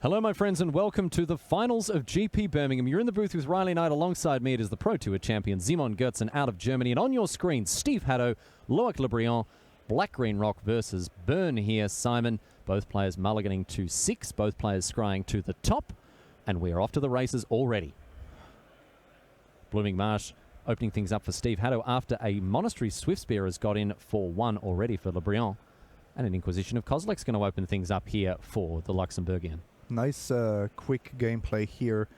Hello, my friends, and welcome to the finals of GP Birmingham. You're in the booth with Riley Knight. Alongside me, it is the Pro Tour champion, Simon Goertzen, out of Germany. And on your screen, Steve Hatto, Loic Black Green Rock versus Burn here, Simon. Both players mulliganing to 6, both players scrying to the top. And we're off to the races already. Blooming Marsh opening things up for Steve Hatto after a Monastery Swift Spear has got in for 1 already for Le Briand. And an Inquisition of Kozilek's going to open things up here for the Luxembourgian. Nice quick gameplay here.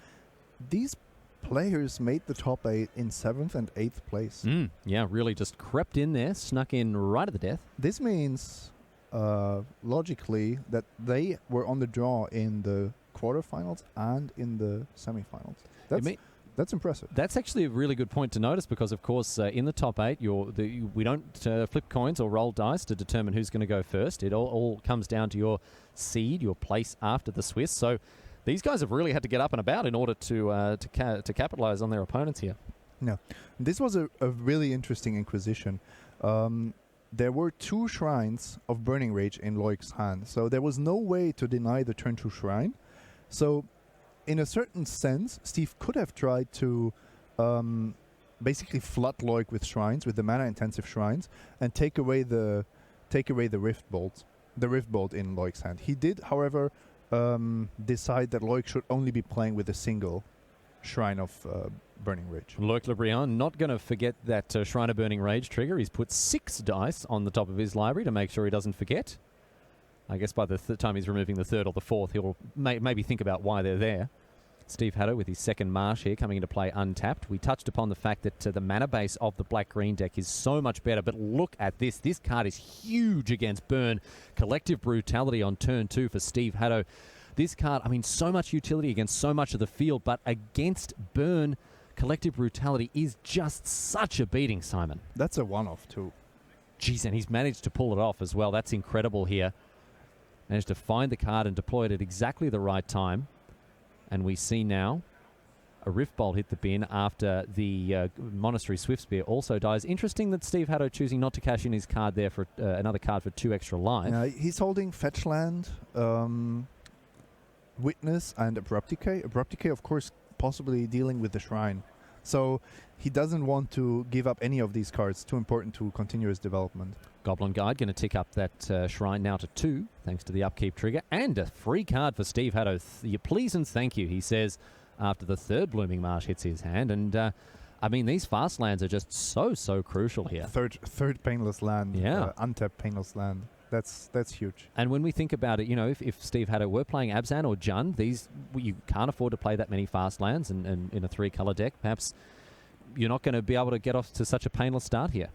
These players made the top 8 in 7th and 8th place. Yeah, really just crept in there, snuck in right at the death. This means, logically, that they were on the draw in the quarterfinals and in the semifinals. That's impressive. That's actually a really good point to notice because, of course, in the top 8, we don't flip coins or roll dice to determine who's going to go first. It all comes down to your seed, your place after the Swiss. So these guys have really had to get up and about in order to capitalize on their opponents here. No, this was a really interesting Inquisition. There were 2 shrines of Burning Rage in Loic's hand, so there was no way to deny the turn 2 shrine. So in a certain sense, Steve could have tried to basically flood Loic with shrines, with the mana-intensive shrines, and take away the Rift Bolt in Loic's hand. He did, however, decide that Loic should only be playing with a single Shrine of Burning Rage. Loic Le Briand not going to forget that Shrine of Burning Rage trigger. He's put 6 dice on the top of his library to make sure he doesn't forget. I guess by the time he's removing the 3rd or the 4th, he'll maybe think about why they're there. Steve Hatto with his 2nd Marsh here coming into play untapped. We touched upon the fact that the mana base of the black-green deck is so much better, but look at this. This card is huge against Burn. Collective Brutality on turn 2 for Steve Hatto. This card, I mean, so much utility against so much of the field, but against Burn, Collective Brutality is just such a beating, Simon. That's a one-off too. Jeez, and he's managed to pull it off as well. That's incredible here. Managed to find the card and deploy it at exactly the right time. And we see now a Rift Bolt hit the bin after the Monastery Swift Spear also dies. Interesting that Steve Hatto choosing not to cash in his card there for another card for 2 extra life. He's holding Fetch Land, Witness, and Abrupt Decay. Abrupt Decay, of course, possibly dealing with the Shrine. So he doesn't want to give up any of these cards. Too important to continue his development. Goblin Guide going to tick up that Shrine now to 2, thanks to the upkeep trigger. And a free card for Steve Hatto. Please and thank you, he says, after the 3rd Blooming Marsh hits his hand. And, I mean, these fast lands are just so crucial here. Third Painless Land. Yeah. Untapped Painless Land. That's huge. And when we think about it, you know, if Steve Hatto were playing Abzan or Jund, you can't afford to play that many fast lands and in a 3-color deck. Perhaps you're not going to be able to get off to such a painless start here.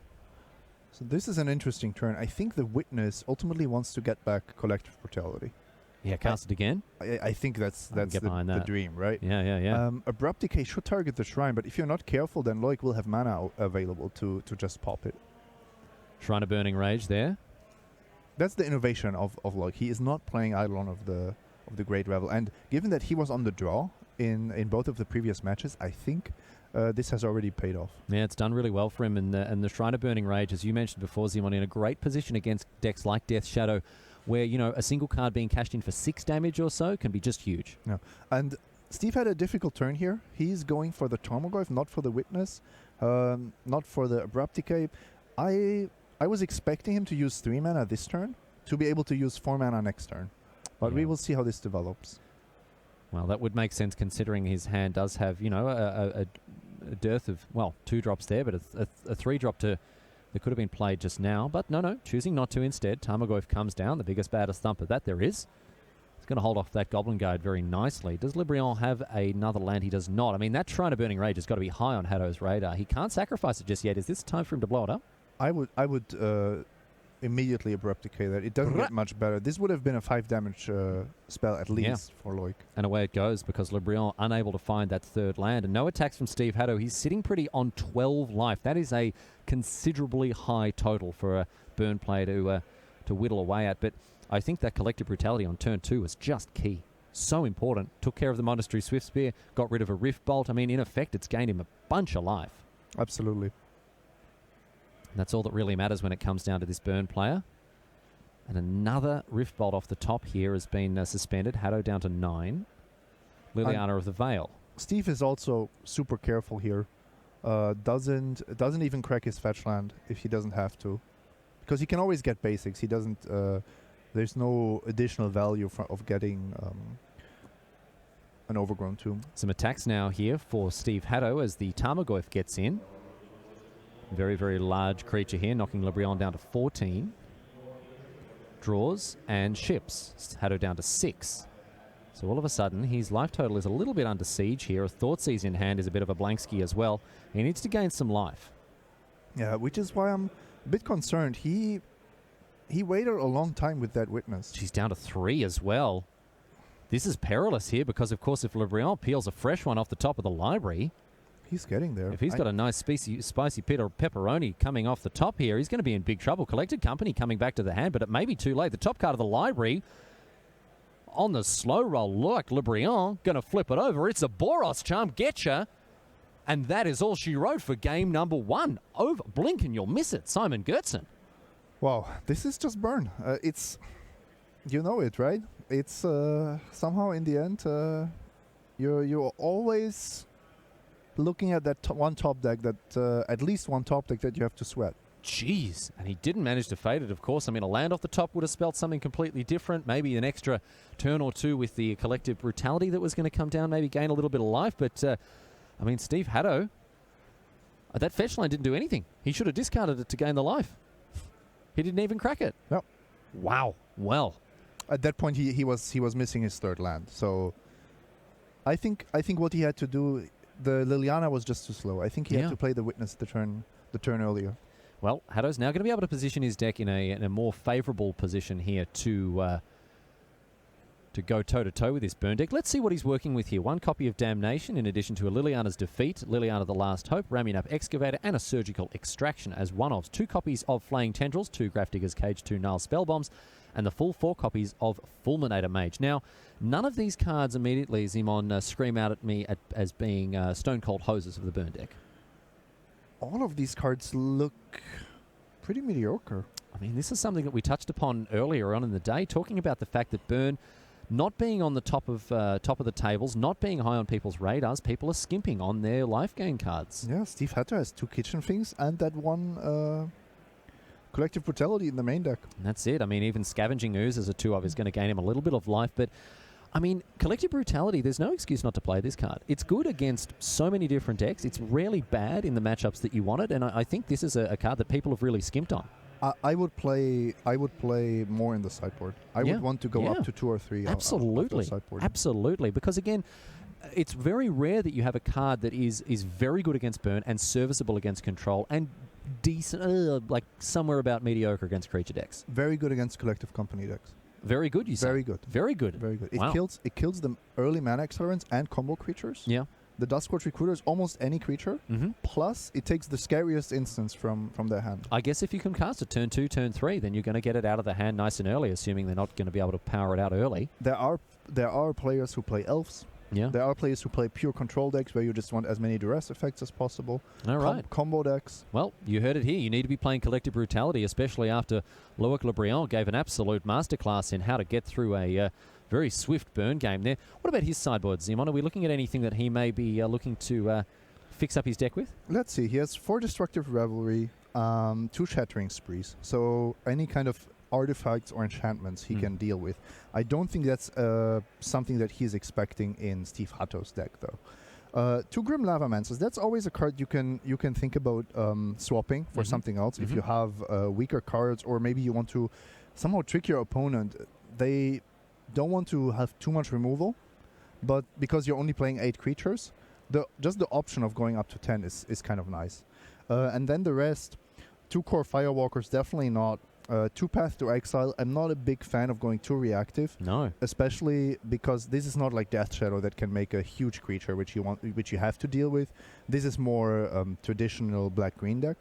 So this is an interesting turn. I think the Witness ultimately wants to get back Collective Brutality. Yeah, cast it again. I think that's the dream, right? Yeah. Abrupt Decay should target the Shrine, but if you're not careful, then Loic will have mana available to just pop it. Shrine of Burning Rage there. That's the innovation of Loic. He is not playing Eidolon of the Great Revel, and given that he was on the draw in both of the previous matches, I think this has already paid off. Yeah, it's done really well for him, and the Shrine of Burning Rage, as you mentioned before, Simon, in a great position against decks like Death Shadow, where, you know, a single card being cashed in for 6 damage or so can be just huge. Yeah, and Steve had a difficult turn here. He's going for the Tarmogoyf, not for the Witness, not for the Abrupt Decay. I was expecting him to use 3 mana this turn to be able to use 4 mana next turn, but we will see how this develops. Well, that would make sense considering his hand does have, you know, a dearth of, well, 2 drops there, but a 3-drop that could have been played just now. But no, choosing not to instead. Tarmogoyf comes down, the biggest, baddest thumper that there is. He's going to hold off that Goblin Guide very nicely. Does Le Briand have another land? He does not. I mean, that Shrine of Burning Rage has got to be high on Hatto's radar. He can't sacrifice it just yet. Is this time for him to blow it up? I would immediately Abrupt Decay that. It doesn't get much better. This would have been a 5 damage spell at least for Loic. And away it goes because Le Briand unable to find that 3rd land. And no attacks from Steve Hatto. He's sitting pretty on 12 life. That is a considerably high total for a Burn player to whittle away at. But I think that Collective Brutality on turn 2 was just key. So important. Took care of the Monastery Swift Spear. Got rid of a Rift Bolt. I mean, in effect, it's gained him a bunch of life. Absolutely. That's all that really matters when it comes down to this Burn player. And another Rift Bolt off the top here has been suspended. Hatto down to 9. Liliana of the Veil. Steve is also super careful here. Doesn't even crack his fetch land if he doesn't have to, because he can always get basics. He doesn't. There's no additional value of getting an Overgrown Tomb. Some attacks now here for Steve Hatto as the Tarmogoyf gets in. Very, very large creature here, knocking Le Briand down to 14. Draws and ships. Hatto down to 6. So all of a sudden, his life total is a little bit under siege here. A Thoughtseize in hand is a bit of a blank ski as well. He needs to gain some life. Yeah, which is why I'm a bit concerned. He waited a long time with that Witness. She's down to 3 as well. This is perilous here because, of course, if Le Briand peels a fresh one off the top of the library... He's getting there. If he's got a nice spicy pepperoni coming off the top here, he's going to be in big trouble. Collected Company coming back to the hand, but it may be too late. The top card of the library... On the slow roll, Loic, Le Briand, going to flip it over. It's a Boros charm, getcha. And that is all she wrote for game number 1. Over, blink and you'll miss it. Simon Gertzen. Wow, this is just burn. It's, you know it, right? It's somehow in the end, you're always looking at that one top deck that at least one top deck that you have to sweat. Jeez, and he didn't manage to fade it, of course. I mean, a land off the top would have spelled something completely different. Maybe an extra turn or two with the collective brutality that was going to come down, maybe gain a little bit of life. But, I mean, Steve Hatto, that fetch line didn't do anything. He should have discarded it to gain the life. He didn't even crack it. Yep. Wow. Well. At that point, he was missing his third land. So I think what he had to do, the Liliana was just too slow. I think he had to play the Witness the turn earlier. Well, Hatto's now going to be able to position his deck in a more favourable position here to go toe-to-toe with this burn deck. Let's see what he's working with here. 1 copy of Damnation in addition to a Liliana's Defeat, Liliana the Last Hope, Ramunap Excavator, and a Surgical Extraction as one-offs. 2 copies of Flaying Tendrils, 2 Grafdigger's Cage, 2 Nile Spellbombs, and the full 4 copies of Fulminator Mage. Now, none of these cards immediately, Zimon, scream out at me as being Stone Cold Hoses of the burn deck. All of these cards look pretty mediocre. I mean, this is something that we touched upon earlier on in the day, talking about the fact that burn not being on the top of the tables, not being high on people's radars, people are skimping on their life gain cards. Yeah, Steve Hatto has 2 Kitchen Things and that one Collective Brutality in the main deck. And that's it. I mean, even Scavenging Ooze as a 2-of is going to gain him a little bit of life, but I mean, Collective Brutality, there's no excuse not to play this card. It's good against so many different decks. It's rarely bad in the matchups that you want it, and I think this is a card that people have really skimped on. I would play more in the sideboard. I would want to go up to 2 or 3. Absolutely. Absolutely. Because again, it's very rare that you have a card that is very good against burn and serviceable against control and decent, like somewhere about mediocre against creature decks. Very good against Collective Company decks. Very good, you say? Very good. Very good. Very good. Wow. It kills the early mana accelerants and combo creatures. Yeah. The Duskwatch Recruiter is almost any creature. Mm-hmm. Plus, it takes the scariest instance from their hand. I guess if you can cast it turn 2, turn 3, then you're going to get it out of the hand nice and early, assuming they're not going to be able to power it out early. There are players who play elves. Yeah. There are players who play pure control decks where you just want as many duress effects as possible. All right. Combo decks. Well, you heard it here. You need to be playing Collective Brutality, especially after Loic Le Briand gave an absolute masterclass in how to get through a very swift burn game there. What about his sideboard, Zimon? Are we looking at anything that he may be looking to fix up his deck with? Let's see. He has 4 Destructive Revelry, 2 Shattering Sprees. So any kind of artifacts or enchantments he can deal with. I don't think that's something that he's expecting in Steve Hatto's deck, though. 2 Grim Lavamancers. That's always a card you can think about swapping for something else. If you have weaker cards, or maybe you want to somehow trick your opponent. They don't want to have too much removal, but because you're only playing 8 creatures, just the option of going up to 10 is kind of nice. And then the rest, 2 Core Firewalkers, definitely not. 2 Path to Exile. I'm not a big fan of going too reactive. No. Especially because this is not like Death Shadow that can make a huge creature which you have to deal with. This is more traditional black-green deck.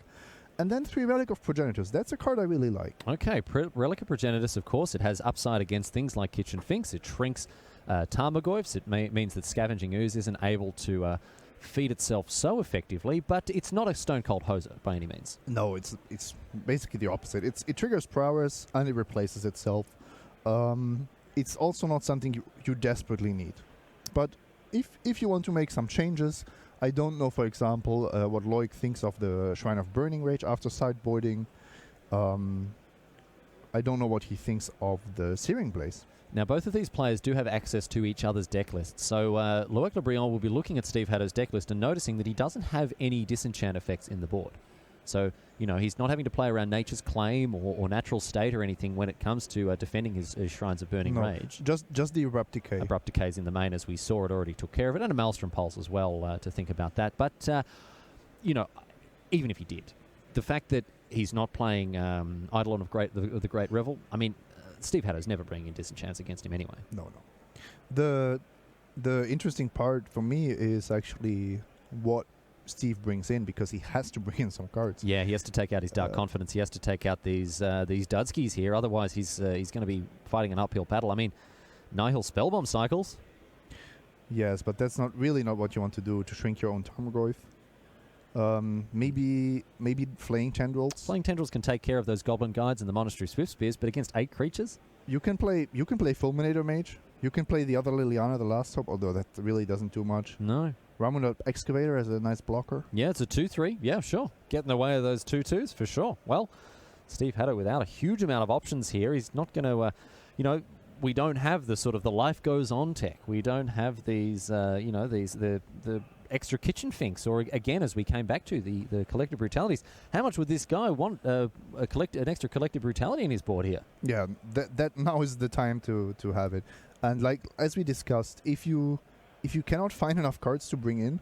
And then 3 Relic of Progenitus. That's a card I really like. Okay, Relic of Progenitus, of course. It has upside against things like Kitchen Finks. It shrinks Tarmogoyfs. It means that Scavenging Ooze isn't able to feed itself so effectively, but it's not a stone cold hoser by any means. No, it's basically the opposite. It triggers prowess and it replaces itself. It's also not something you desperately need. But if you want to make some changes, I don't know, for example, what Loic thinks of the Shrine of Burning Rage after sideboarding. I don't know what he thinks of the Searing Blaze. Now, both of these players do have access to each other's deck lists, so Loic Le Briand will be looking at Steve Hatto's deck list and noticing that he doesn't have any disenchant effects in the board. So, you know, he's not having to play around Nature's Claim or Natural State or anything when it comes to defending his Shrines of Burning Rage. Just the Abrupt Decay. Abrupt Decay's in the main, as we saw. It already took care of it, and a Maelstrom Pulse as well to think about that. But, you know, even if he did, the fact that he's not playing Eidolon of the Great Revel, I mean, Steve Hatto's never bringing in disenchants against him anyway. No. The interesting part for me is actually what Steve brings in, because he has to bring in some cards. Yeah, he has to take out his Dark Confidence. He has to take out these Dudskis here. Otherwise, he's going to be fighting an uphill battle. I mean, Nihil Spellbomb cycles. Yes, but that's not what you want to do to shrink your own Tarmogoyf. Maybe Flaying Tendrils. Flaying Tendrils can take care of those Goblin Guides and the Monastery Swift Spears, but against 8 creatures? You can play Fulminator Mage. You can play the other Liliana, the last top, although that really doesn't do much. No. Ramunap Excavator as a nice blocker. Yeah, it's a 2/3. Yeah, sure. Get in the way of those 2/2s for sure. Well, Steve Hatto without a huge amount of options here. He's not going to, we don't have the sort of the life goes on tech. We don't have these, the extra kitchen finks, or again, as we came back to the collective brutalities. How much would this guy want an extra collective brutality in his board here? Yeah, that now is the time to have it. And like as we discussed, if you cannot find enough cards to bring in,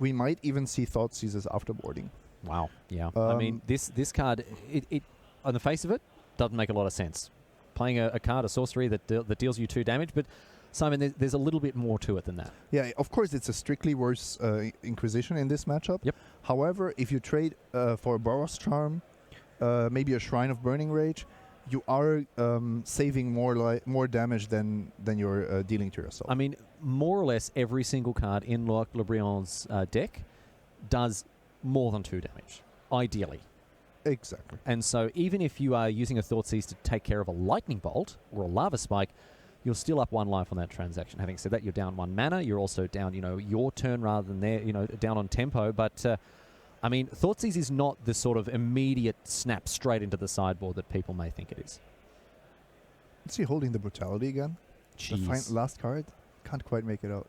we might even see Thought Seizes afterboarding. Wow. Yeah. I mean, this card, it on the face of it, doesn't make a lot of sense. Playing a card, a sorcery that deals you 2 damage, but Simon, there's a little bit more to it than that. Yeah, of course, it's a strictly worse Inquisition in this matchup. Yep. However, if you trade for a Boros Charm, maybe a Shrine of Burning Rage, you are saving more damage than you're dealing to yourself. I mean, more or less every single card in Loic Le Briand's deck does more than 2 damage, ideally. Exactly. And so even if you are using a Thoughtseize to take care of a Lightning Bolt or a Lava Spike, you're still up 1 life on that transaction. Having said that, you're down 1 mana. You're also down, your turn rather than down on tempo. But, I mean, Thoughtseize is not the sort of immediate snap straight into the sideboard that people may think it is. Is he holding the Brutality again? Jeez. The last card? Can't quite make it out.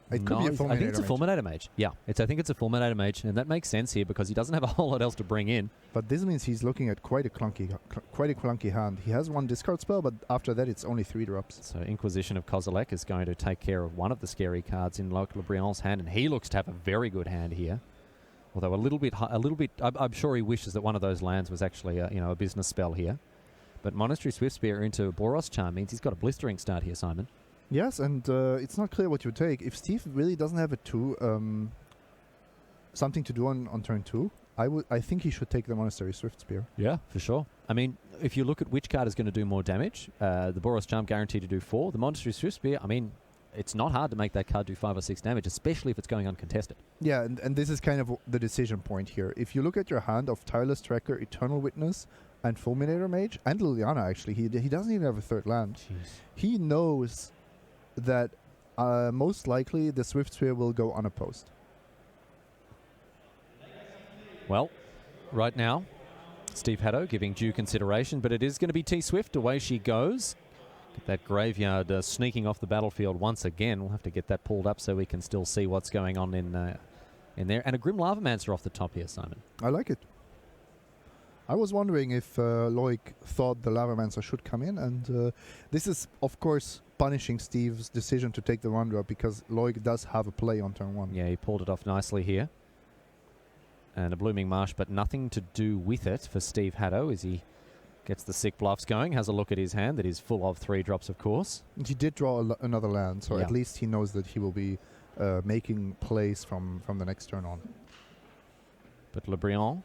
It No, could be a Fulminator I think it's a Mage. Fulminator Mage. Yeah, I think it's a Fulminator Mage, and that makes sense here because he doesn't have a whole lot else to bring in. But this means he's looking at quite a clunky hand. He has 1 discard spell, but after that it's only 3 drops. So Inquisition of Kozilek is going to take care of one of the scary cards in Loic Le Briand's hand, and he looks to have a very good hand here. Although a little bit, I'm sure he wishes that one of those lands was actually a business spell here. But Monastery Swiftspear into Boros Charm means he's got a blistering start here, Simon. Yes, and it's not clear what you take. If Steve really doesn't have something to do on turn 2, I think he should take the Monastery Swiftspear. Yeah, for sure. I mean, if you look at which card is going to do more damage, the Boros Charm guaranteed to do 4. The Monastery Swiftspear, I mean, it's not hard to make that card do 5 or 6 damage, especially if it's going uncontested. Yeah, and this is kind of the decision point here. If you look at your hand of Tireless Tracker, Eternal Witness, and Fulminator Mage, and Liliana actually, he doesn't even have a 3rd land. Jeez. He knows that most likely the Swiftspear will go unopposed. Well, right now, Steve Hatto giving due consideration, but it is going to be T-Swift. Away she goes. Get that graveyard sneaking off the battlefield once again. We'll have to get that pulled up so we can still see what's going on in there. And a Grim Lavamancer off the top here, Simon. I like it. I was wondering if Loic thought the Lavamancer should come in, and this is, of course, punishing Steve's decision to take the 1-drop because Loic does have a play on turn 1. Yeah, he pulled it off nicely here. And a Blooming Marsh, but nothing to do with it for Steve Hatto as he gets the sick bluffs going, has a look at his hand that is full of 3 drops, of course. He did draw another land, so Yeah. at least he knows that he will be making plays from the next turn on. But Le Briand,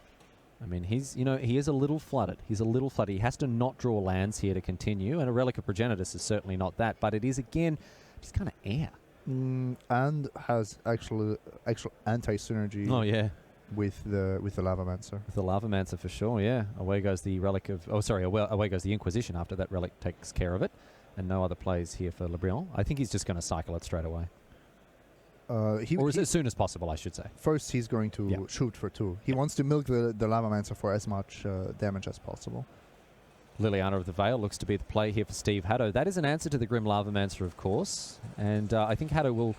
I mean, he is a little flooded. He's a little flooded. He has to not draw lands here to continue, and a Relic of Progenitus is certainly not that, but it is, again, just kind of air. and has actual anti-synergy Oh, yeah. with the Lavamancer. With the Lavamancer for sure, yeah. Away goes the Relic of... Oh, sorry, away goes the Inquisition after that Relic takes care of it. And no other plays here for Le Briand. I think he's just going to cycle it straight away. Or as soon as possible, I should say. First, he's going to shoot for 2. He wants to milk the Lavamancer for as much damage as possible. Liliana of the Veil looks to be the play here for Steve Hatto. That is an answer to the Grim Lavamancer, of course. And I think Hatto will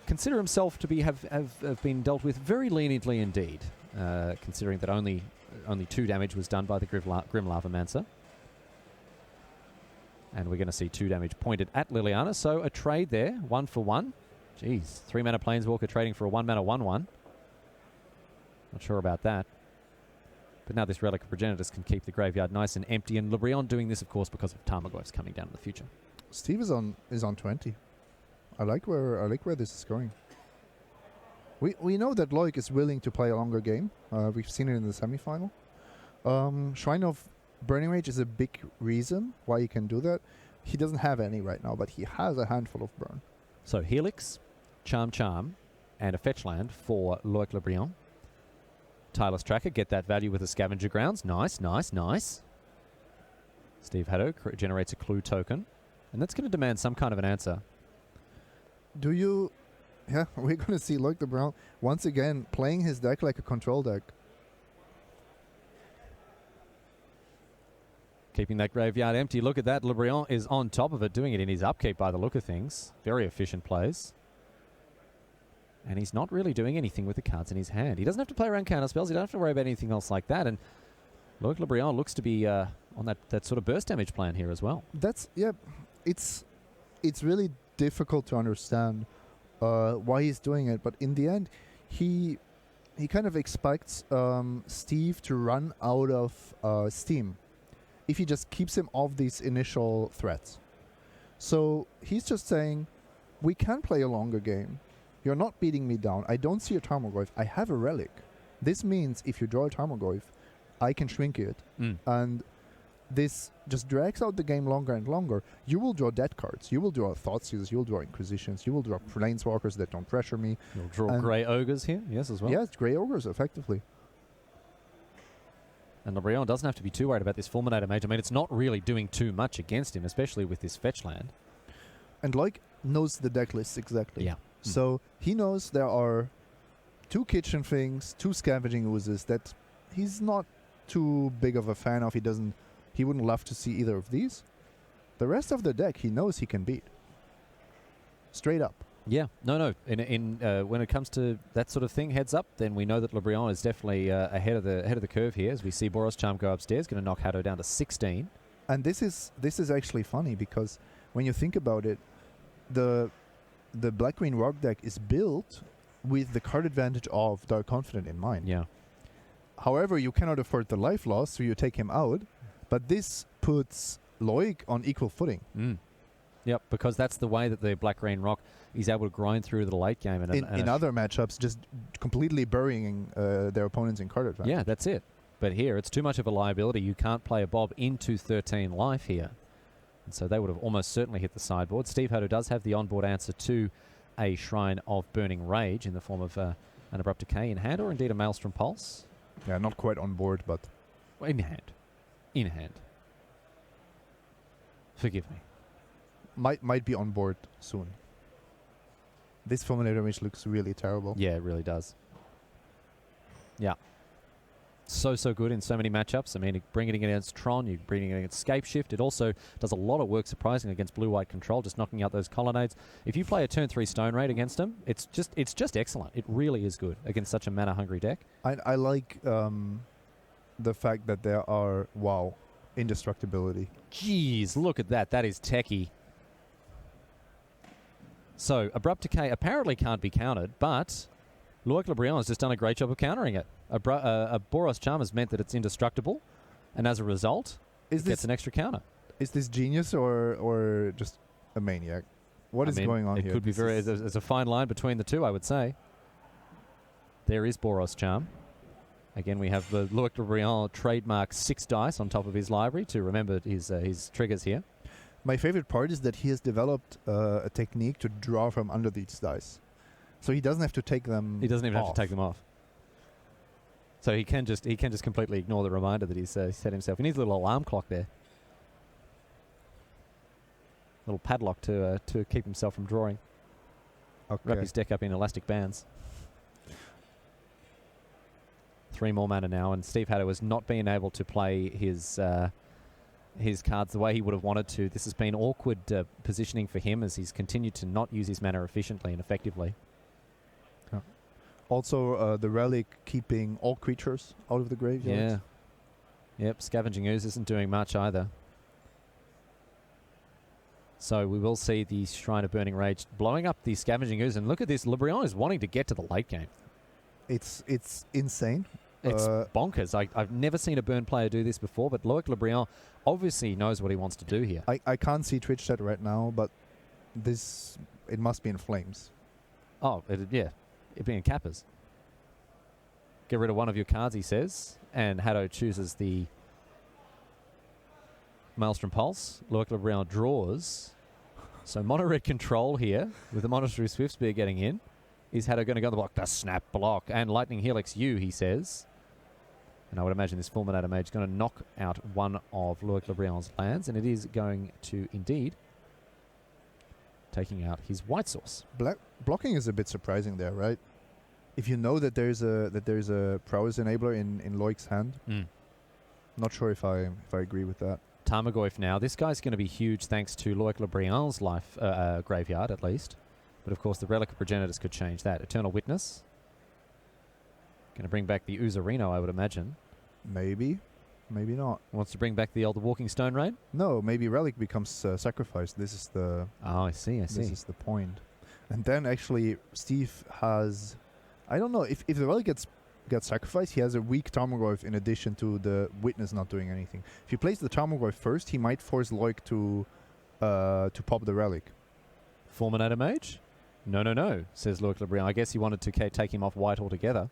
consider himself to be have been dealt with very leniently indeed, considering that only 2 damage was done by the Grim Lavamancer. And we're going to see 2 damage pointed at Liliana. So a trade there, 1 for 1. Jeez, 3-mana Planeswalker trading for a 1-mana 1/1. Not sure about that. But now this Relic of Progenitus can keep the graveyard nice and empty. And Le Briand doing this, of course, because of Tarmogoyfs coming down in the future. Steve is on 20. I like where this is going. We know that Loic is willing to play a longer game. We've seen it in the semifinal. Shrine of Burning Rage is a big reason why he can do that. He doesn't have any right now, but he has a handful of burn. So Helix, Charm, and a fetch land for Loic Le Briand. Tireless Tracker, get that value with the Scavenger Grounds. Nice. Steve Hatto generates a clue token, and that's going to demand some kind of an answer. Yeah, we're going to see Loic Le Briand once again playing his deck like a control deck. Keeping that graveyard empty. Look at that. Le Briand is on top of it, doing it in his upkeep by the look of things. Very efficient plays. And he's not really doing anything with the cards in his hand. He doesn't have to play around counter spells. He doesn't have to worry about anything else like that. And Loic Le Briand looks to be on that sort of burst damage plan here as well. It's really difficult to understand why he's doing it. But in the end, he kind of expects Steve to run out of steam if he just keeps him off these initial threats. So he's just saying, we can play a longer game. You're not beating me down. I don't see a Tarmogoyf. I have a Relic. This means if you draw a Tarmogoyf, I can shrink it. And this just drags out the game longer and longer. You will draw dead cards. You will draw Thoughtseizers. You will draw Inquisitions. You will draw Planeswalkers that don't pressure me. You'll draw Grey Ogres here, yes, as well. Yes, Grey Ogres, effectively. And Le Briand doesn't have to be too worried about this Fulminator Mage. I mean, it's not really doing too much against him, especially with this fetch land. And Loic knows the deck list exactly. Yeah. So he knows there are 2 Kitchen Things, 2 Scavenging Oozes that he's not too big of a fan of. He wouldn't love to see either of these. The rest of the deck he knows he can beat. Straight up. Yeah, no. When it comes to that sort of thing, heads up, then we know that Le Briand is definitely ahead of the curve here. As we see Boros Charm go upstairs, going to knock Hatto down to 16. And this is actually funny because when you think about it, the Black-Green Rock deck is built with the card advantage of Dark Confidant in mind. Yeah. However, you cannot afford the life loss, so you take him out. But this puts Loic on equal footing. Yep, because that's the way that the Black-Green Rock is able to grind through the late game. In other matchups, just completely burying their opponents in card advantage. Yeah, that's it. But here, it's too much of a liability. You can't play a Bob into 13 life here. And so they would have almost certainly hit the sideboard. Steve Hatto does have the onboard answer to a Shrine of Burning Rage in the form of an Abrupt Decay in hand, or indeed a Maelstrom Pulse. Yeah, not quite on board, but... In hand. In hand. Forgive me. Might be on board soon. This Fulminator Mage looks really terrible. Yeah, it really does. Yeah. So good in so many matchups. I mean, bringing it against Tron, you bring it against Scapeshift. It also does a lot of work, surprisingly, against blue-white control, just knocking out those colonnades. If you play a turn 3 Stone Raid against them, it's just excellent. It really is good against such a mana-hungry deck. I like the fact that there are, indestructibility. Jeez, look at that. That is techie. So, Abrupt Decay apparently can't be countered, but Loic Le Briand has just done a great job of countering it. A Boros Charm has meant that it's indestructible, and as a result, it gets an extra counter. Is this genius or just a maniac? What is going on here? It could be there's a fine line between the two, I would say. There is Boros Charm. Again, we have the Loic Le Briand trademark 6 dice on top of his library to remember his triggers here. My favorite part is that he has developed a technique to draw from under these dice. So he doesn't have to take them He doesn't even off. have to take them off. So he can just completely ignore the reminder that he's set himself. He needs a little alarm clock there. Little padlock to keep himself from drawing. Okay. Wrap his deck up in elastic bands. 3 more mana now, and Steve Hatto has not been able to play his cards the way he would have wanted to. This has been awkward positioning for him as he's continued to not use his mana efficiently and effectively. Also, the relic keeping all creatures out of the graveyard. Yeah. Yep, Scavenging Ooze isn't doing much either. So we will see the Shrine of Burning Rage blowing up the Scavenging Ooze. And look at this, LeBrion is wanting to get to the late game. It's insane. It's bonkers. I've never seen a Burn player do this before, but Loic LeBrion obviously knows what he wants to do here. I can't see Twitch chat right now, but it must be in flames. Oh, yeah. It'd be in Kappas. Get rid of one of your cards, he says. And Hatto chooses the Maelstrom Pulse. Loic LeBrion draws. So mono red control here with the Monastery Swiftspear getting in. Is Hatto going to go on the block? The snap block. And Lightning Helix U, he says. And I would imagine this Fulminator Mage is going to knock out one of Loic LeBrion's lands. And it is going to indeed taking out his white source. Blocking is a bit surprising there, right? If you know that there's a prowess enabler in Loic's hand, not sure if I agree with that. Tarmogoyf now. This guy's going to be huge thanks to Loic LeBrion's life graveyard, at least. But of course, the Relic of Progenitors could change that. Eternal Witness. Going to bring back the Uzarino, I would imagine. Maybe. Maybe not. Wants to bring back the old Walking Stone Raid? No, maybe Relic becomes sacrificed. This is the... Oh, I see. This is the point. And then actually, Steve has... I don't know. If the Relic gets sacrificed, he has a weak Tarmogoyf in addition to the Witness not doing anything. If he plays the Tarmogoyf first, he might force Loic to pop the Relic. Fulminator Mage? No, says Loic LeBrion. I guess he wanted to take him off white altogether.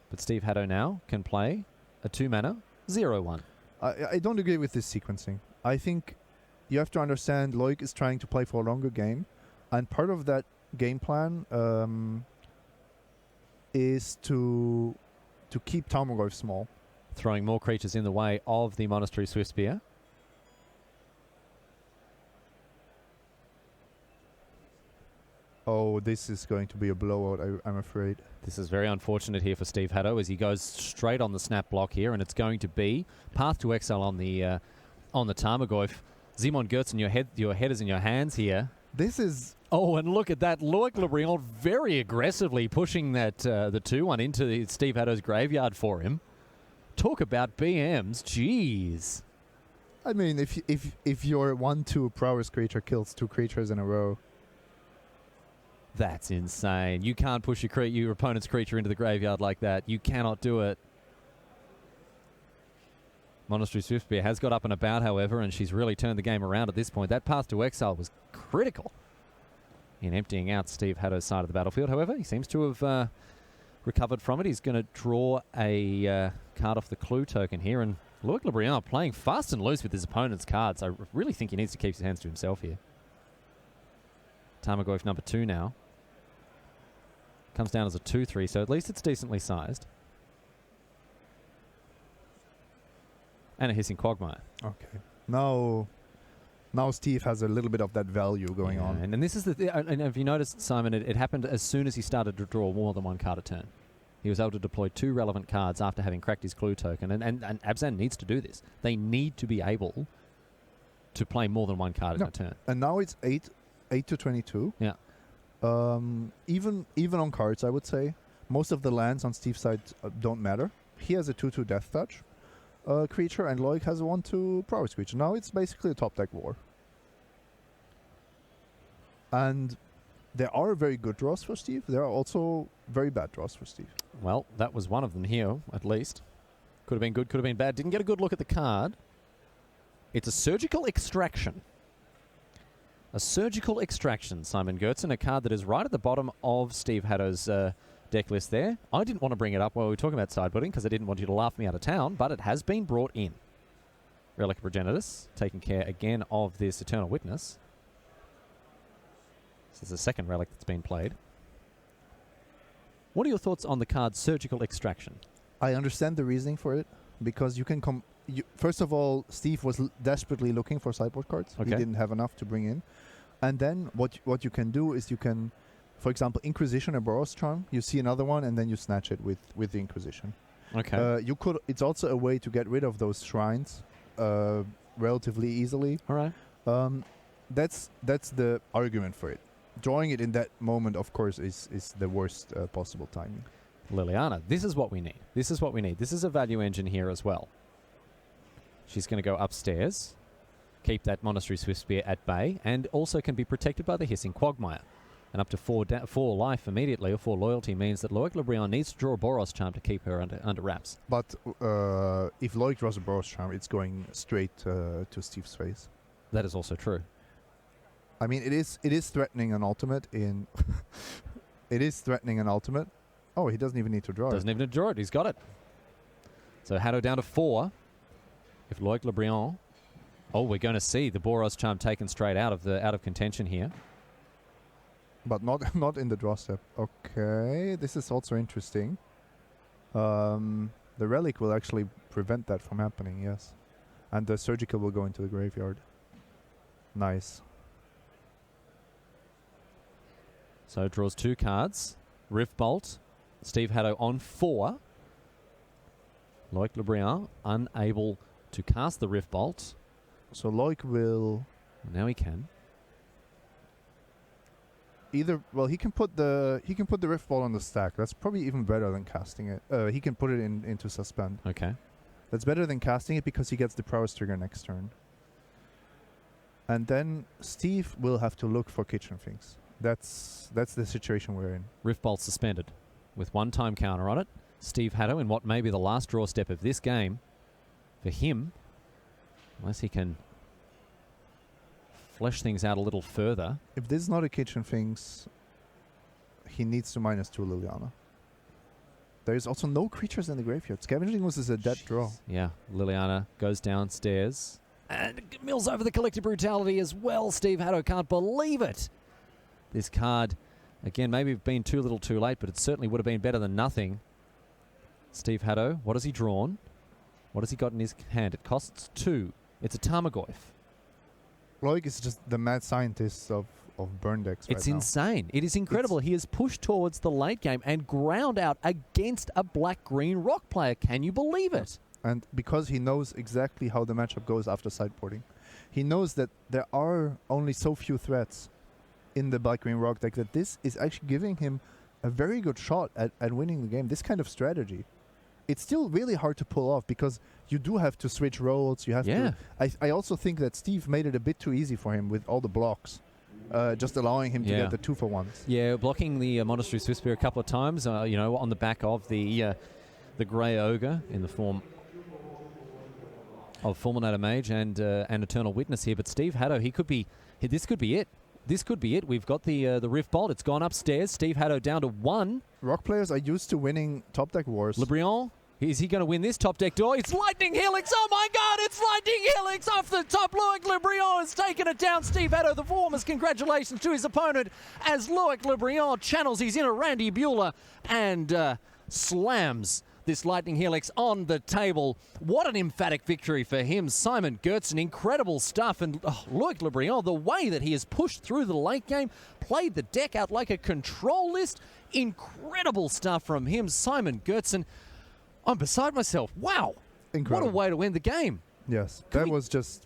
But Steve Hatto now can play a 2-mana 0/1. I don't agree with this sequencing. I think you have to understand Loic is trying to play for a longer game, and part of that game plan is to keep Tarmogoyf small. Throwing more creatures in the way of the Monastery Swiftspear. Oh, this is going to be a blowout, I'm afraid. This is very unfortunate here for Steve Hatto as he goes straight on the snap block here, and it's going to be Path to Exile on the Tarmogoyf. Simon Gertzen, your head is in your hands here. This is... Oh, and look at that. Loic LeBrion very aggressively pushing that the 2-1 into Steve Hatto's graveyard for him. Talk about BMs. Jeez. I mean, if your 1/2 prowess creature kills 2 creatures in a row... That's insane. You can't push your opponent's creature into the graveyard like that. You cannot do it. Monastery Swiftspear has got up and about, however, and she's really turned the game around at this point. That Path to Exile was critical in emptying out Steve Hatto's side of the battlefield. However, he seems to have recovered from it. He's going to draw a card off the Clue token here, and Loic LeBrion playing fast and loose with his opponent's cards. I really think he needs to keep his hands to himself here. Tarmogoyf number 2 now. Comes down as a 2/3, so at least it's decently sized. And a Hissing Quagmire. Okay. Now Steve has a little bit of that value going on. And this is and if you noticed, Simon, it happened as soon as he started to draw more than one card a turn. He was able to deploy 2 relevant cards after having cracked his Clue token. And Abzan needs to do this. They need to be able to play more than one card in a turn. And now it's 8 to 22. Yeah. Even on cards, I would say. Most of the lands on Steve's side don't matter. He has a 2/2 Death Touch creature, and Loic has a 1/2 Prowess creature. Now it's basically a top deck war. And there are very good draws for Steve. There are also very bad draws for Steve. Well, that was one of them here, at least. Could have been good, could have been bad. Didn't get a good look at the card. It's a Surgical Extraction. A Surgical Extraction, Simon Gertzen, a card that is right at the bottom of Steve Hatto's deck list there. I didn't want to bring it up while we were talking about sideboarding because I didn't want you to laugh me out of town, but it has been brought in. Relic of Progenitus, taking care again of this Eternal Witness. This is the second relic that's been played. What are your thoughts on the card Surgical Extraction? I understand the reasoning for it, because you can first of all, Steve was desperately looking for sideboard cards. Okay. He didn't have enough to bring in. And then what you can do is you can, for example, Inquisition or Boros Charm. You see another one, and then you snatch it with the Inquisition. Okay. You could. It's also a way to get rid of those shrines relatively easily. All right. That's the argument for it. Drawing it in that moment, of course, is the worst possible timing. Liliana, this is what we need. This is what we need. This is a value engine here as well. She's going to go upstairs, keep that Monastery Swiftspear at bay, and also can be protected by the Hissing Quagmire. And up to 4 life immediately, or 4 loyalty, means that Loic Le Briand needs to draw a Boros Charm to keep her under wraps. But if Loic draws a Boros Charm, it's going straight to Steve's face. That is also true. I mean, it is threatening an ultimate in... it is threatening an ultimate. Oh, he doesn't even need to draw Doesn't even need to draw it. He's got it. So Hatto down to 4. If Loic Le Briand... Oh, we're going to see the Boros Charm taken straight out of contention here. But not in the draw step. Okay, this is also interesting. The Relic will actually prevent that from happening, yes. And the Surgical will go into the graveyard. Nice. So draws 2 cards. Rift Bolt. Steve Hatto on 4. Loic Le Briand unable to cast the Rift Bolt. So Loic will... Now he can. Either... Well, he can put the Rift Bolt on the stack. That's probably even better than casting it. He can put it into Suspend. Okay. That's better than casting it because he gets the Prowess trigger next turn. And then Steve will have to look for Kitchen Finks. That's the situation we're in. Rift Bolt suspended with 1 time counter on it. Steve Hatto in what may be the last draw step of this game for him, unless he can flesh things out a little further. If this is not a Kitchen Finks, he needs to -2 Liliana. There is also no creatures in the graveyard. Scavenging was a dead draw. Yeah, Liliana goes downstairs and mills over the Collective Brutality as well. Steve Hatto can't believe it. This card, again, maybe been too little too late, but it certainly would have been better than nothing. Steve Hatto, what has he drawn? What has he got in his hand? It costs 2. It's a Tarmogoyf. Loic is just the mad scientist of burn decks It's right now. insane. It is incredible. He has pushed towards the late game and ground out against a black-green rock player. Can you believe it? And because he knows exactly how the matchup goes after sideboarding. He knows that there are only so few threats in the black-green rock deck that this is actually giving him a very good shot at winning the game. This kind of strategy. It's still really hard to pull off because you do have to switch roles. You have to. I also think that Steve made it a bit too easy for him with all the blocks, just allowing him to get the 2-for-1s. Yeah, blocking the Monastery Swiftspear a couple of times. On the back of the Grey Ogre in the form of Fulminator Mage and an Eternal Witness here. But Steve Hatto, this could be it. This could be it. We've got the Rift Bolt. It's gone upstairs. Steve Hatto down to 1. Rock players are used to winning top deck wars. Le Briand, is he going to win this top deck door? It's Lightning Helix. Oh my God, it's Lightning Helix off the top. Loic Le Briand has taken it down. Steve Hatto, the warmest congratulations to his opponent as Loic Le Briand channels his inner Randy Bueller and slams this Lightning Helix on the table. What an emphatic victory for him. Simon Gertzen, incredible stuff. And Loic Le Briand, the way that he has pushed through the late game, played the deck out like a control list. Incredible stuff from him. Simon Gertzen, I'm beside myself. Wow. Incredible. What a way to win the game. Yes, that was just...